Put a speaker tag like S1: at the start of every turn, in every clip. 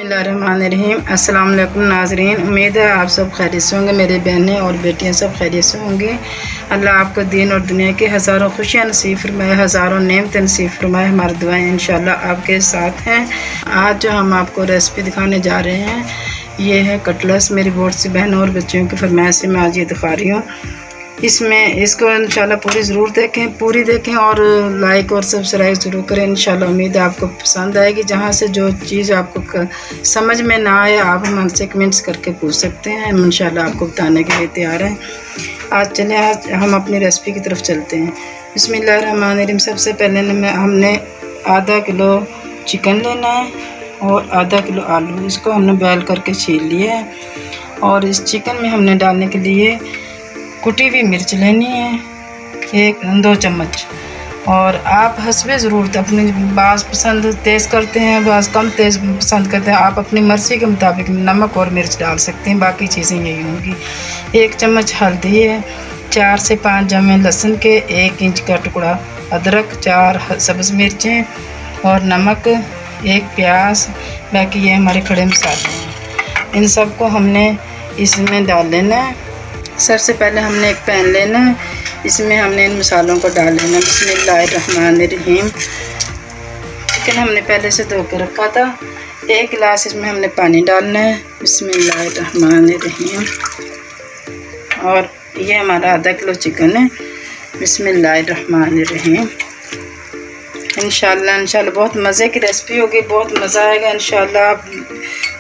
S1: बिस्मिल्लाहिर्रहमानिर्रहीम। अस्सलाम वालेकुम नाज़रीन, उम्मीद है आप सब खैरियत से होंगे। मेरी बहनें और बेटियां सब खैरियत से होंगी। अल्लाह आपको दीन और दुनिया की हज़ारों खुशियाँ नसीब फरमाए, हज़ारों नेमतें नसीब फरमाए। हमारी दुआएं इंशाल्लाह आपके साथ हैं। आज जो हम आपको रेसिपी दिखाने जा रहे हैं ये है कटलस। मेरी बहुत सी बहनों और बच्चियों की फरमाइश से मैं आज ये दिखा रही हूँ। इसको इंशाल्लाह पूरी देखें और लाइक और सब्सक्राइब ज़रूर करें। इंशाल्लाह उम्मीद है आपको पसंद आएगी। जहाँ से जो चीज़ आपको समझ में ना आए आप हमसे कमेंट्स करके पूछ सकते हैं, हम इंशाल्लाह आपको बताने के लिए तैयार हैं। आज हम अपनी रेसिपी की तरफ चलते हैं। बिस्मिल्लाहिर्रहमानिर्रहीम। सबसे पहले हमने आधा किलो चिकन लेना है और आधा किलो आलू। इसको हमने बॉयल करके छील लिया है और इस चिकन में हमने डालने के लिए कुटी हुई मिर्च लेनी है 1-2 चम्मच। और आप हस्बे ज़रूरत अपनी बाज़ पसंद तेज़ करते हैं, बाज़ कम तेज़ पसंद करते हैं, आप अपनी मर्ज़ी के मुताबिक नमक और मिर्च डाल सकते हैं। बाकी चीज़ें यही होंगी। 1 चम्मच हल्दी है, 4 से 5 जमे लहसुन के, 1 इंच का टुकड़ा अदरक, 4 सब्ज़ मिर्चें और नमक, 1 प्याज। बाकी ये हमारे खड़े मसाले हैं। इन सब को हमने इसमें डाल लेना है। सबसे पहले हमने एक पैन लेना है, इसमें हमने इन मसालों को डाल लेना है। बिस्मिल्लाहिर्रहमानिर्रहीम। चिकन हमने पहले से धो के रखा था। 1 गिलास इसमें हमने पानी डालना है। बिस्मिल्लाहिर्रहमानिर्रहीम। और ये हमारा आधा किलो चिकन है। बिस्मिल्लाहिर्रहमानिर्रहीम। इंशाल्लाह बहुत मज़े की रेसिपी होगी, बहुत मज़ा आएगा इंशाल्लाह।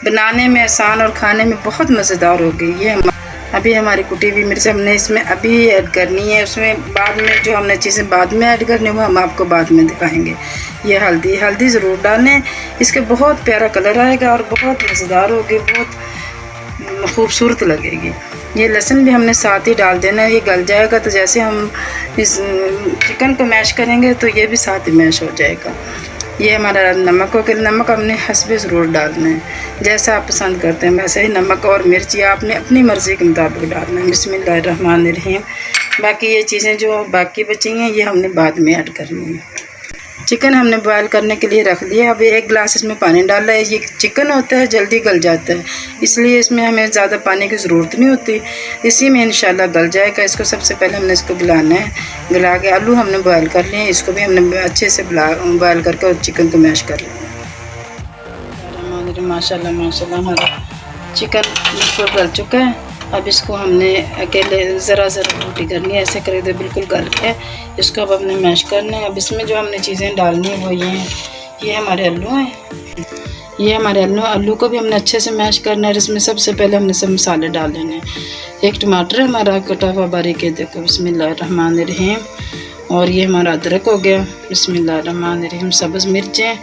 S1: बनाने में आसान और खाने में बहुत मज़ेदार होगी। ये अभी हमारी कुटी हुई मिर्च हमने इसमें अभी ऐड करनी है। उसमें बाद में जो हमने चीज़ें बाद में ऐड करनी है वो हम आपको बाद में दिखाएंगे। ये हल्दी ज़रूर डालें, इसके बहुत प्यारा कलर आएगा और बहुत मज़ेदार होगी, बहुत खूबसूरत लगेगी। ये लहसुन भी हमने साथ ही डाल देना है, ये गल जाएगा तो जैसे हम इस चिकन को मैश करेंगे तो ये भी साथ ही मैश हो जाएगा। ये हमारा नमक हो गया। नमक हमने हस्बे ज़रूर डालना है, जैसा आप पसंद करते हैं वैसे ही नमक और मिर्च या आपने अपनी मर्ज़ी के मुताबिक डालना है। बिस्मिल्लाहिर्रहमानिर्रहीम। बाकी ये चीज़ें जो बाकी बची हैं ये हमने बाद में ऐड करनी है। चिकन हमने बॉयल करने के लिए रख लिया। अब 1 गिलास इसमें पानी डाला है। ये चिकन होता है जल्दी गल जाता है, इसलिए इसमें हमें ज़्यादा पानी की ज़रूरत नहीं होती, इसी में इंशाल्लाह गल जाएगा। इसको सबसे पहले हमने इसको गलाना है। गला के आलू हमने बॉयल कर लिए, इसको भी हमने अच्छे से बॉयल करके और चिकन को मैश कर लिया। माशाल्लाह माशाल्लाह हमारा चिकन बिल्कुल गल चुका है। अब इसको हमने अकेले ज़रा रोटी करनी है, ऐसे करें बिल्कुल गल के इसको अब हमने मैश करना है। अब इसमें जो हमने चीज़ें डालनी है वो ये हमारे आलू हैं। ये हमारे आलू को भी हमने अच्छे से मैश करना है। इसमें सबसे पहले हमने सब मसाले डाल देने हैं। 1 टमाटर हमारा कटा हुआ बारीक है, देखो। बिस्मिल्लाहिर्रहमानिर्रहीम। और ये हमारा अदरक हो गया। बिस्मिल्लाहिर्रहमानिर्रहीम। सब्ज़ मिर्चें।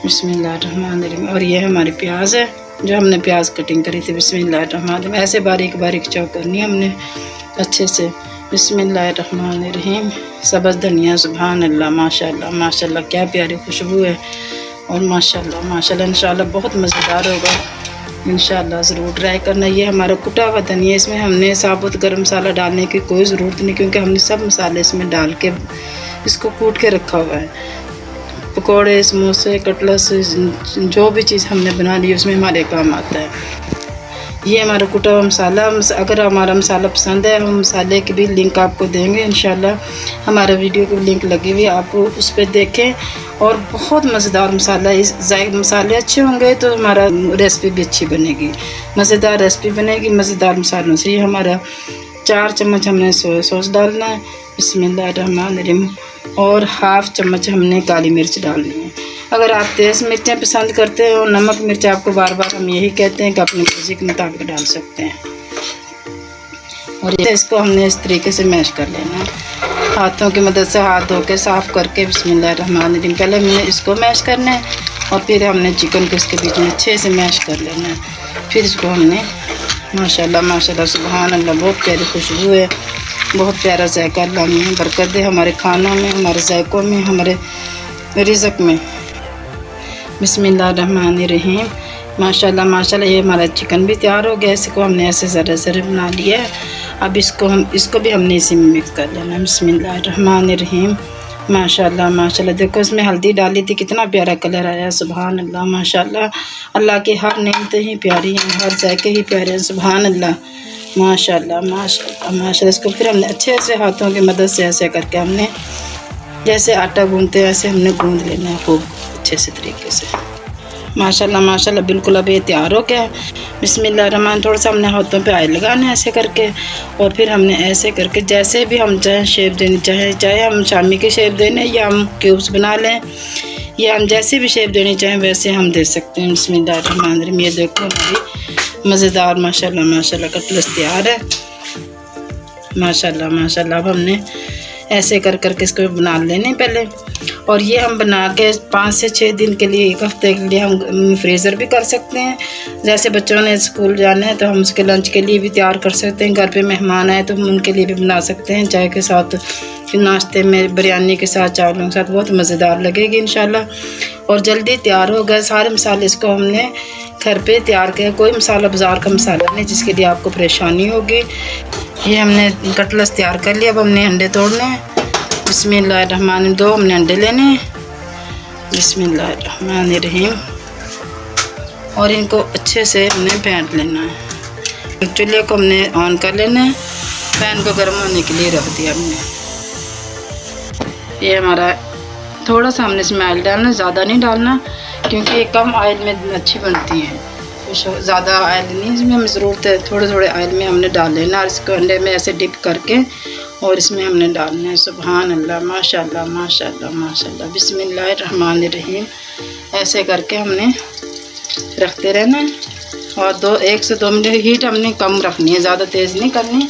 S1: बिस्मिल्लाहिर्रहमानिर्रहीम। और ये हमारी प्याज है जो हमने प्याज कटिंग करी थी। बिस्मिल्लाहिर्रहमानिर्रहीम। ऐसे बारीक बारीक चॉप करनी है हमने अच्छे से। बिस्मिल्लाहिर्रहमानिर्रहीम। सब्ज़ धनिया, सुभान अल्लाह, माशाल्लाह माशाल्लाह, क्या प्यारी खुशबू है। और माशाल्लाह माशाल्लाह इंशाल्लाह बहुत मज़ेदार होगा। इंशाल्लाह ज़रूर ट्राई करना। ये हमारा कुटा हुआ धनिया, इसमें हमने साबुत गरम मसाला डालने की कोई ज़रूरत नहीं, क्योंकि हमने सब मसाले इसमें डाल के इसको कूट के रखा हुआ है। पकोड़े, समोसे, कटलस, जो भी चीज़ हमने बना ली उसमें हमारे काम आता है। ये हमारा कुटा हुआ मसाला। अगर हमारा मसाला पसंद है हम मसाले की भी लिंक आपको देंगे इंशाल्लाह। हमारा वीडियो की लिंक लगी हुई, आप उस पर देखें। और बहुत मज़ेदार मसाला है। मसाले अच्छे होंगे तो हमारा रेसिपी भी अच्छी बनेगी, मज़ेदार रेसिपी बनेगी मज़ेदार मसालों से। ये हमारा 4 चम्मच हमने सोया सॉस डालना है। बिस्मिल्लाहिर्रहमानिर्रहीम। और 1/2 चम्मच हमने काली मिर्च डालनी है। अगर आप तेज़ मिर्चें पसंद करते हो, नमक मिर्च आपको बार बार हम यही कहते हैं कि अपनी मर्ज़ी के मुताबिक डाल सकते हैं। और इसको हमने इस तरीके से मैश कर लेना है, हाथों की मदद से हाथ धो के साफ़ करके। बिस्मिल्लाहिर्रहमानिर्रहीम। पहले हमने इसको मैश करना है और फिर हमने चिकन को इसके बीच में अच्छे से मैश कर लेना है। फिर इसको हमने माशाल्लाह माशाल्लाह सुभान अल्लाह, बहुत प्यारी खुशबू है, बहुत प्यारा जायका। अल्लाह में बरकत दे हमारे खानों में, हमारे जायकों में, हमारे रिज़्क़ में। बिस्मिल्लाहिर्रहमानिर्रहीम। माशाल्लाह माशाल्लाह। ये हमारा चिकन भी तैयार हो गया। इसको हमने ऐसे ज़रा बना लिया है। अब इसको भी हमने इसी में मिक्स कर लेना है। बिस्मिल्लाहिर्रहमानिर्रहीम। माशाल्लाह माशाल्लाह। देखो इसमें हल्दी डाली थी, कितना प्यारा कलर आया। सुभान अल्लाह माशाल्लाह। अल्लाह की हर नेमतें ही प्यारी हैं, हर जायके ही प्यारे हैं। सुभान अल्लाह माशाल्लाह माशाल्लाह माशाल्लाह। इसको फिर हमने अच्छे से हाथों की मदद से ऐसे करके हमने जैसे आटा गूंदते हैं ऐसे हमने गूंद लेना है खूब अच्छे से तरीके से। माशाल्लाह माशाल्लाह। बिल्कुल अब ये तैयार हो गया। बिस्मिल्लाहिर्रहमान। थोड़ा सा हमने हाथों पे ऑयल लगाना है ऐसे करके, और फिर हमने ऐसे करके जैसे भी हम चाहें शेप देनी चाहे हम शामी की शेप देने या हम क्यूब्स बना लें, या हम जैसे भी शेप देनी चाहें वैसे हम दे सकते हैं। बिस्मिल्लाहिर्रहमानिर्रहीम। ये देखो हमारी मज़ेदार माशाल्लाह माशाल्लाह कटलेट्स तैयार है। माशाल्लाह माशाल्लाह। अब हमने ऐसे कर करके इसको बना लेने पहले, और ये हम बना के 5 से 6 दिन के लिए, 1 हफ्ते के लिए हम फ्रीज़र भी कर सकते हैं। जैसे बच्चों ने स्कूल जाना है तो हम उसके लंच के लिए भी तैयार कर सकते हैं। घर पे मेहमान आए तो हम उनके लिए भी बना सकते हैं चाय के साथ, फिर नाश्ते में बिरयानी के साथ, चावलों के साथ बहुत मज़ेदार लगेगी इंशाल्लाह। और जल्दी तैयार हो गए सारे मसाले। इसको हमने घर पे तैयार किया, कोई मसाला बाज़ार का मसाला नहीं जिसके लिए आपको परेशानी होगी। ये हमने कटलेट्स तैयार कर लिया। अब हमने अंडे तोड़ने हैं। बिस्मिल्लाहिर्रहमानिर्रहीम। 2 हमने अंडे लेने हैं। बिस्मिल्लाहिर्रहमानिर्रहीम। और इनको अच्छे से हमने फेंट लेना है। चूल्हे को हमने ऑन कर लेना है, पैन को गर्म होने के लिए रख दिया हमने। ये हमारा थोड़ा सा हमने इसमें ऑयल डालना, ज़्यादा नहीं डालना क्योंकि ये कम ऑयल में अच्छी बनती हैं। कुछ ज़्यादा ऑयल नहीं इसमें हमें ज़रूरत है, थोड़े थोड़े ऑयल में हमने डाल लेना। और इसको अंडे में ऐसे डिप करके और इसमें हमने डालना है। सुभान अल्लाह माशाल्लाह माशाल्लाह माशाल्लाह। बिस्मिल्लाहिर्रहमानिर्रहीम। ऐसे करके हमने रखते रहना है, और 1 से 2 मिनट हीट हमने कम रखनी है, ज़्यादा तेज़ नहीं करनी,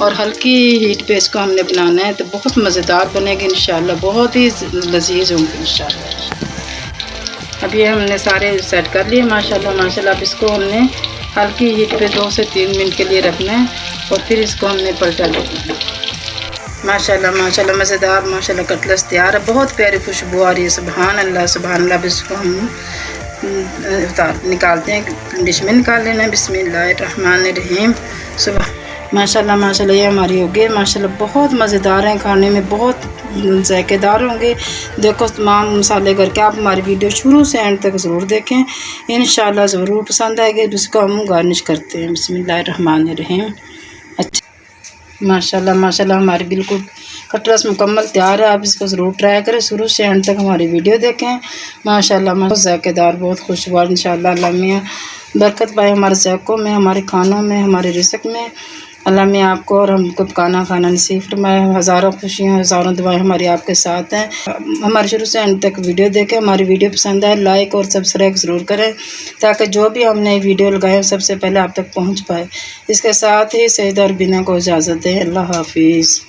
S1: और हल्की हीट पे इसको हमने बनाना है। तो बहुत मज़ेदार बनेगी इंशाल्लाह, बहुत ही लजीज होंगे इंशाल्लाह। अब ये हमने सारे सेट कर लिए माशाल्लाह माशाल्लाह। अब इसको हमने हल्की हीट पे 2 से 3 मिनट के लिए रखना है, और फिर इसको हमने पलटा लेना है। माशाल्लाह माशाल्लाह मज़ेदार माशाल्लाह कटलेट्स तैयार है। बहुत प्यारी खुशबू आ रही है। सुभान अल्लाह सुभान अल्लाह। अब इसको हम निकालते हैं, डिश में निकाल लेना है। बिस्मिल्लाहिर्रहमानिर्रहीम। सुबह माशाल्लाह माशाल्लाह। ये हमारी हो गई माशाल्लाह। बहुत मज़ेदार हैं, खाने में बहुत जायकेदार होंगे। देखो तमाम मसाले करके आप हमारी वीडियो शुरू से एंड तक ज़रूर देखें, इंशाल्लाह ज़रूर पसंद आएगी। इसको हम गार्निश करते हैं। बिस्मिल्लाहिर्रहमानिर्रहीम। अच्छा माशाल्लाह माशाल्लाह। हमारी बिल्कुल कटलेट्स मुकम्मल तैयार है। आप इसको ज़रूर ट्राई करें, शुरू से एंड तक हमारी वीडियो देखें। माशाल्लाह बहुत जायकेदार, बहुत खुशबू। इंशाल्लाह अल्लाह मियाँ बरकत पाए हमारे ज़ायक़ों में, हमारे खानों में, हमारे रिज़्क़ में। अल्लाह मियाँ आपको और हमको खाना नसीब फरमाए। हज़ारों खुशियाँ हज़ारों दुआएं हमारी आपके साथ हैं। हमारे शुरू से एंड तक वीडियो देखें। हमारी वीडियो पसंद आए लाइक और सब्सक्राइब ज़रूर करें, ताकि जो भी हमने वीडियो लगाए सबसे पहले आप तक पहुँच पाए। इसके साथ ही सईदा और बिना को इजाज़त दें। अल्लाह हाफिज़।